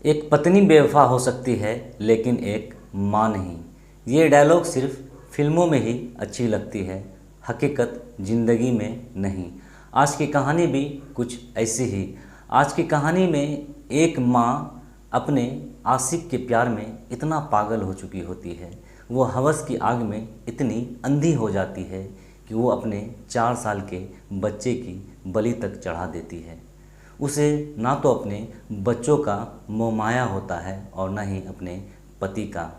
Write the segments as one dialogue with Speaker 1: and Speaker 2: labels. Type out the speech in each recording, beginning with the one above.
Speaker 1: एक पत्नी बेवफा हो सकती है लेकिन एक माँ नहीं। ये डायलॉग सिर्फ फिल्मों में ही अच्छी लगती है, हकीकत ज़िंदगी में नहीं। आज की कहानी भी कुछ ऐसी ही। आज की कहानी में एक माँ अपने आशिक के प्यार में इतना पागल हो चुकी होती है, वो हवस की आग में इतनी अंधी हो जाती है कि वो अपने 4 साल के बच्चे की बलि तक चढ़ा देती है। उसे ना तो अपने बच्चों का मोह माया होता है और न ही अपने पति का।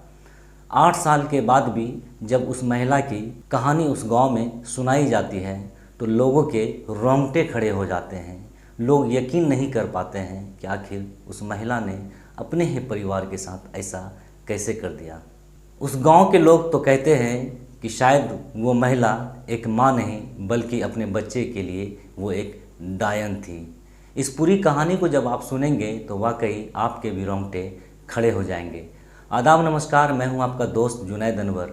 Speaker 1: 8 साल के बाद भी जब उस महिला की कहानी उस गांव में सुनाई जाती है तो लोगों के रोंगटे खड़े हो जाते हैं। लोग यकीन नहीं कर पाते हैं कि आखिर उस महिला ने अपने ही परिवार के साथ ऐसा कैसे कर दिया। उस गांव के लोग तो कहते हैं कि शायद वो महिला एक माँ नहीं बल्कि अपने बच्चे के लिए वो एक डायन थी। इस पूरी कहानी को जब आप सुनेंगे तो वाकई आपके भी रोंगटे खड़े हो जाएंगे। आदाब नमस्कार, मैं हूं आपका दोस्त जुनैद अनवर।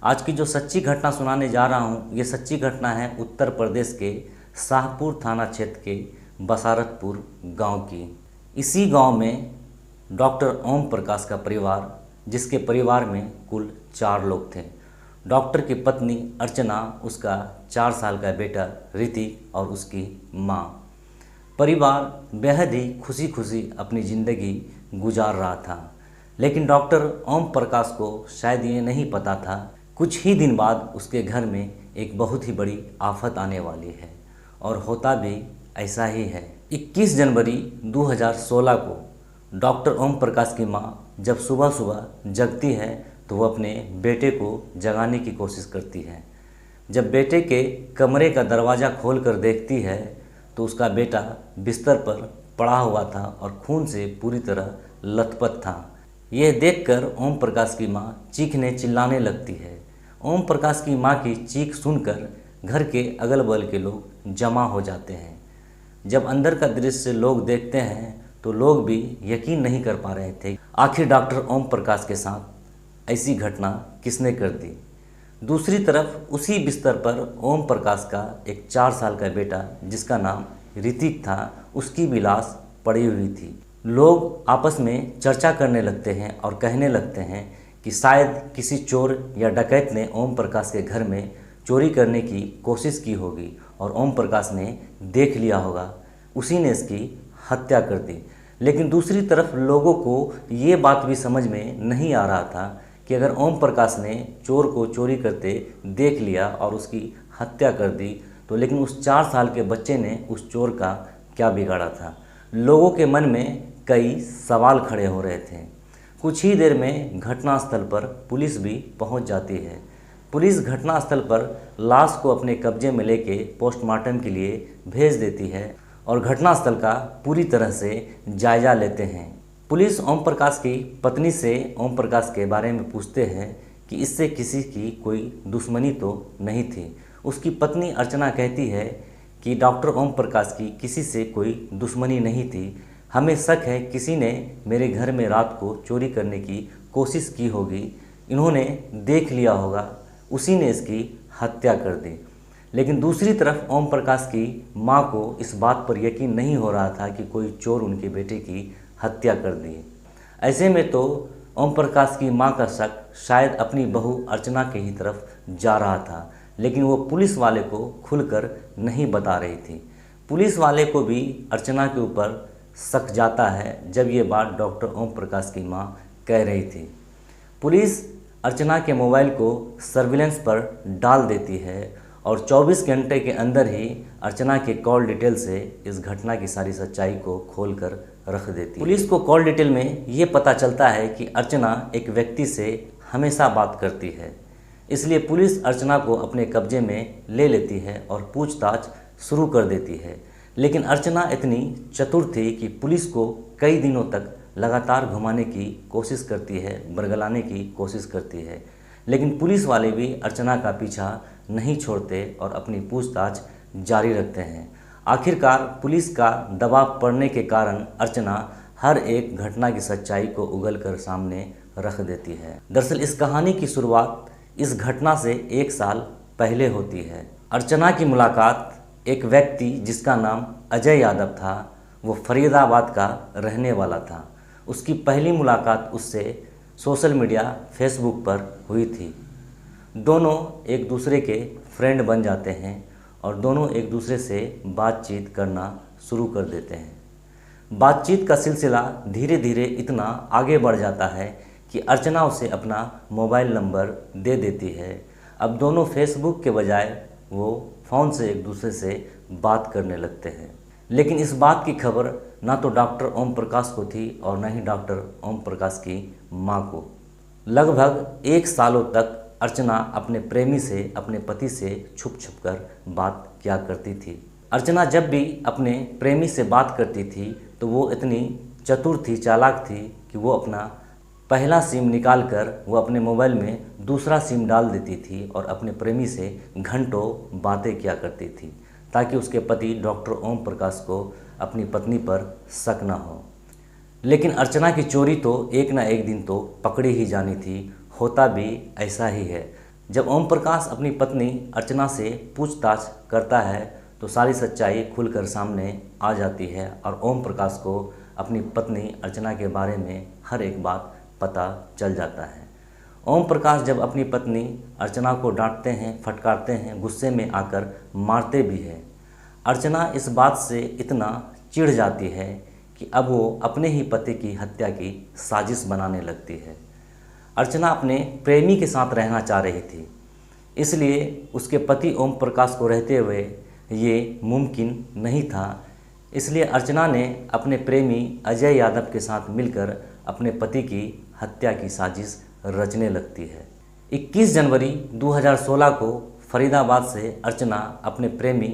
Speaker 1: आज की जो सच्ची घटना सुनाने जा रहा हूं, ये सच्ची घटना है उत्तर प्रदेश के शाहपुर थाना क्षेत्र के बसारतपुर गांव की। इसी गांव में डॉक्टर ओम प्रकाश का परिवार, जिसके परिवार में कुल 4 लोग थे। डॉक्टर की पत्नी अर्चना, उसका 4 साल का बेटा ऋतिक और उसकी माँ। परिवार बेहद ही खुशी खुशी अपनी ज़िंदगी गुजार रहा था, लेकिन डॉक्टर ओम प्रकाश को शायद ये नहीं पता था कुछ ही दिन बाद उसके घर में एक बहुत ही बड़ी आफत आने वाली है। और होता भी ऐसा ही है। 21 जनवरी 2016 को डॉक्टर ओम प्रकाश की माँ जब सुबह सुबह जगती है तो वो अपने बेटे को जगाने की कोशिश करती है। जब बेटे के कमरे का दरवाज़ा खोल कर देखती है तो उसका बेटा बिस्तर पर पड़ा हुआ था और खून से पूरी तरह लथपथ था। यह देखकर ओम प्रकाश की माँ चीखने चिल्लाने लगती है। ओम प्रकाश की माँ की चीख सुनकर घर के अगल बगल के लोग जमा हो जाते हैं। जब अंदर का दृश्य लोग देखते हैं तो लोग भी यकीन नहीं कर पा रहे थे आखिर डॉक्टर ओम प्रकाश के साथ ऐसी घटना किसने कर दी। दूसरी तरफ उसी बिस्तर पर ओम प्रकाश का एक 4 साल का बेटा, जिसका नाम ऋतिक था, उसकी भी लाश पड़ी हुई थी। लोग आपस में चर्चा करने लगते हैं और कहने लगते हैं कि शायद किसी चोर या डकैत ने ओम प्रकाश के घर में चोरी करने की कोशिश की होगी और ओम प्रकाश ने देख लिया होगा, उसी ने इसकी हत्या कर दी। लेकिन दूसरी तरफ लोगों को ये बात भी समझ में नहीं आ रहा था कि अगर ओम प्रकाश ने चोर को चोरी करते देख लिया और उसकी हत्या कर दी तो लेकिन उस 4 साल के बच्चे ने उस चोर का क्या बिगाड़ा था। लोगों के मन में कई सवाल खड़े हो रहे थे। कुछ ही देर में घटनास्थल पर पुलिस भी पहुंच जाती है। पुलिस घटनास्थल पर लाश को अपने कब्जे में लेके पोस्टमार्टम के लिए भेज देती है और घटनास्थल का पूरी तरह से जायजा लेते हैं। पुलिस ओम प्रकाश की पत्नी से ओम प्रकाश के बारे में पूछते हैं कि इससे किसी की कोई दुश्मनी तो नहीं थी। उसकी पत्नी अर्चना कहती है कि डॉक्टर ओम प्रकाश की किसी से कोई दुश्मनी नहीं थी। हमें शक है किसी ने मेरे घर में रात को चोरी करने की कोशिश की होगी, इन्होंने देख लिया होगा, उसी ने इसकी हत्या कर दी। लेकिन दूसरी तरफ ओम प्रकाश की माँ को इस बात पर यकीन नहीं हो रहा था कि कोई चोर उनके बेटे की हत्या कर दी। ऐसे में तो ओम प्रकाश की मां का शक शायद अपनी बहू अर्चना के ही तरफ जा रहा था, लेकिन वो पुलिस वाले को खुलकर नहीं बता रही थी। पुलिस वाले को भी अर्चना के ऊपर शक जाता है जब ये बात डॉक्टर ओम प्रकाश की मां कह रही थी। पुलिस अर्चना के मोबाइल को सर्विलेंस पर डाल देती है और 24 घंटे के अंदर ही अर्चना के कॉल डिटेल से इस घटना की सारी सच्चाई को खोलकर रख देती है। पुलिस को कॉल डिटेल में ये पता चलता है कि अर्चना एक व्यक्ति से हमेशा बात करती है, इसलिए पुलिस अर्चना को अपने कब्जे में ले लेती है और पूछताछ शुरू कर देती है। लेकिन अर्चना इतनी चतुर थी कि पुलिस को कई दिनों तक लगातार घुमाने की कोशिश करती है, बरगलाने की कोशिश करती है, लेकिन पुलिस वाले भी अर्चना का पीछा नहीं छोड़ते और अपनी पूछताछ जारी रखते हैं। आखिरकार पुलिस का दबाव पड़ने के कारण अर्चना हर एक घटना की सच्चाई को उगलकर सामने रख देती है। दरअसल इस कहानी की शुरुआत इस घटना से 1 साल पहले होती है। अर्चना की मुलाकात एक व्यक्ति जिसका नाम अजय यादव था, वो फरीदाबाद का रहने वाला था। उसकी पहली मुलाकात उससे सोशल मीडिया फेसबुक पर हुई थी। दोनों एक दूसरे के फ्रेंड बन जाते हैं और दोनों एक दूसरे से बातचीत करना शुरू कर देते हैं। बातचीत का सिलसिला धीरे धीरे इतना आगे बढ़ जाता है कि अर्चना उसे अपना मोबाइल नंबर दे देती है। अब दोनों फेसबुक के बजाय वो फ़ोन से एक दूसरे से बात करने लगते हैं। लेकिन इस बात की खबर ना तो डॉक्टर ओम प्रकाश को थी और न ही डॉक्टर ओम प्रकाश की माँ को। लगभग 1 सालों तक अर्चना अपने प्रेमी से, अपने पति से छुप छुप कर बात किया करती थी। अर्चना जब भी अपने प्रेमी से बात करती थी तो वो इतनी चतुर थी, चालाक थी कि वो अपना पहला सिम निकाल कर वो अपने मोबाइल में दूसरा सिम डाल देती थी और अपने प्रेमी से घंटों बातें किया करती थी ताकि उसके पति डॉक्टर ओम प्रकाश को अपनी पत्नी पर शक न हो। लेकिन अर्चना की चोरी तो एक ना एक दिन तो पकड़ी ही जानी थी। होता भी ऐसा ही है। जब ओम प्रकाश अपनी पत्नी अर्चना से पूछताछ करता है तो सारी सच्चाई खुलकर सामने आ जाती है और ओम प्रकाश को अपनी पत्नी अर्चना के बारे में हर एक बात पता चल जाता है। ओम प्रकाश जब अपनी पत्नी अर्चना को डांटते हैं, फटकारते हैं, गुस्से में आकर मारते भी हैं। अर्चना इस बात से इतना चिढ़ जाती है कि अब वो अपने ही पति की हत्या की साजिश बनाने लगती है। अर्चना अपने प्रेमी के साथ रहना चाह रही थी, इसलिए उसके पति ओम प्रकाश को रहते हुए ये मुमकिन नहीं था। इसलिए अर्चना ने अपने प्रेमी अजय यादव के साथ मिलकर अपने पति की हत्या की साजिश रचने लगती है। 21 जनवरी 2016 को फरीदाबाद से अर्चना अपने प्रेमी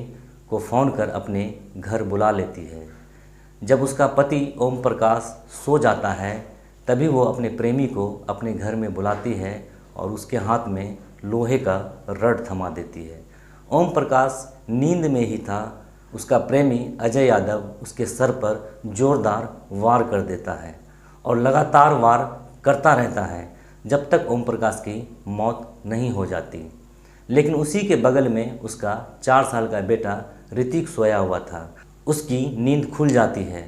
Speaker 1: को फ़ोन कर अपने घर बुला लेती है। जब उसका पति ओम प्रकाश सो जाता है तभी वो अपने प्रेमी को अपने घर में बुलाती है और उसके हाथ में लोहे का रड थमा देती है। ओम प्रकाश नींद में ही था। उसका प्रेमी अजय यादव उसके सर पर जोरदार वार कर देता है और लगातार वार करता रहता है जब तक ओम प्रकाश की मौत नहीं हो जाती। लेकिन उसी के बगल में उसका 4 साल का बेटा ऋतिक सोया हुआ था। उसकी नींद खुल जाती है,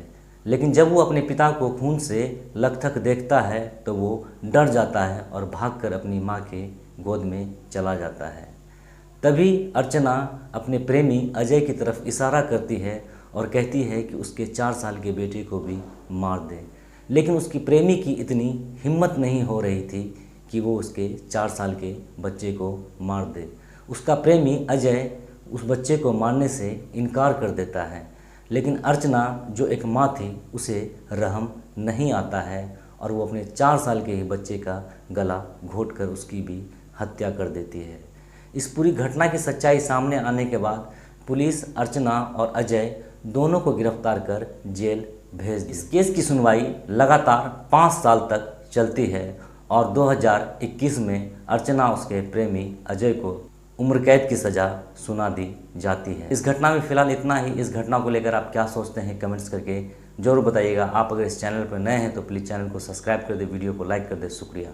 Speaker 1: लेकिन जब वो अपने पिता को खून से लथपथ देखता है तो वो डर जाता है और भागकर अपनी माँ के गोद में चला जाता है। तभी अर्चना अपने प्रेमी अजय की तरफ इशारा करती है और कहती है कि उसके 4 साल के बेटे को भी मार दे। लेकिन उसकी प्रेमी की इतनी हिम्मत नहीं हो रही थी कि वो उसके 4 साल के बच्चे को मार दे। उसका प्रेमी अजय उस बच्चे को मारने से इनकार कर देता है, लेकिन अर्चना जो एक माँ थी उसे रहम नहीं आता है और वो अपने 4 साल के ही बच्चे का गला घोंटकर उसकी भी हत्या कर देती है। इस पूरी घटना की सच्चाई सामने आने के बाद पुलिस अर्चना और अजय दोनों को गिरफ्तार कर जेल भेज दी। इस केस की सुनवाई लगातार 5 साल तक चलती है और 2021 में अर्चना उसके प्रेमी अजय को उम्र कैद की सज़ा सुना दी जाती है। इस घटना में फ़िलहाल इतना ही। इस घटना को लेकर आप क्या सोचते हैं कमेंट्स करके ज़रूर बताइएगा। आप अगर इस चैनल पर नए हैं तो प्लीज़ चैनल को सब्सक्राइब कर दें, वीडियो को लाइक कर दें। शुक्रिया।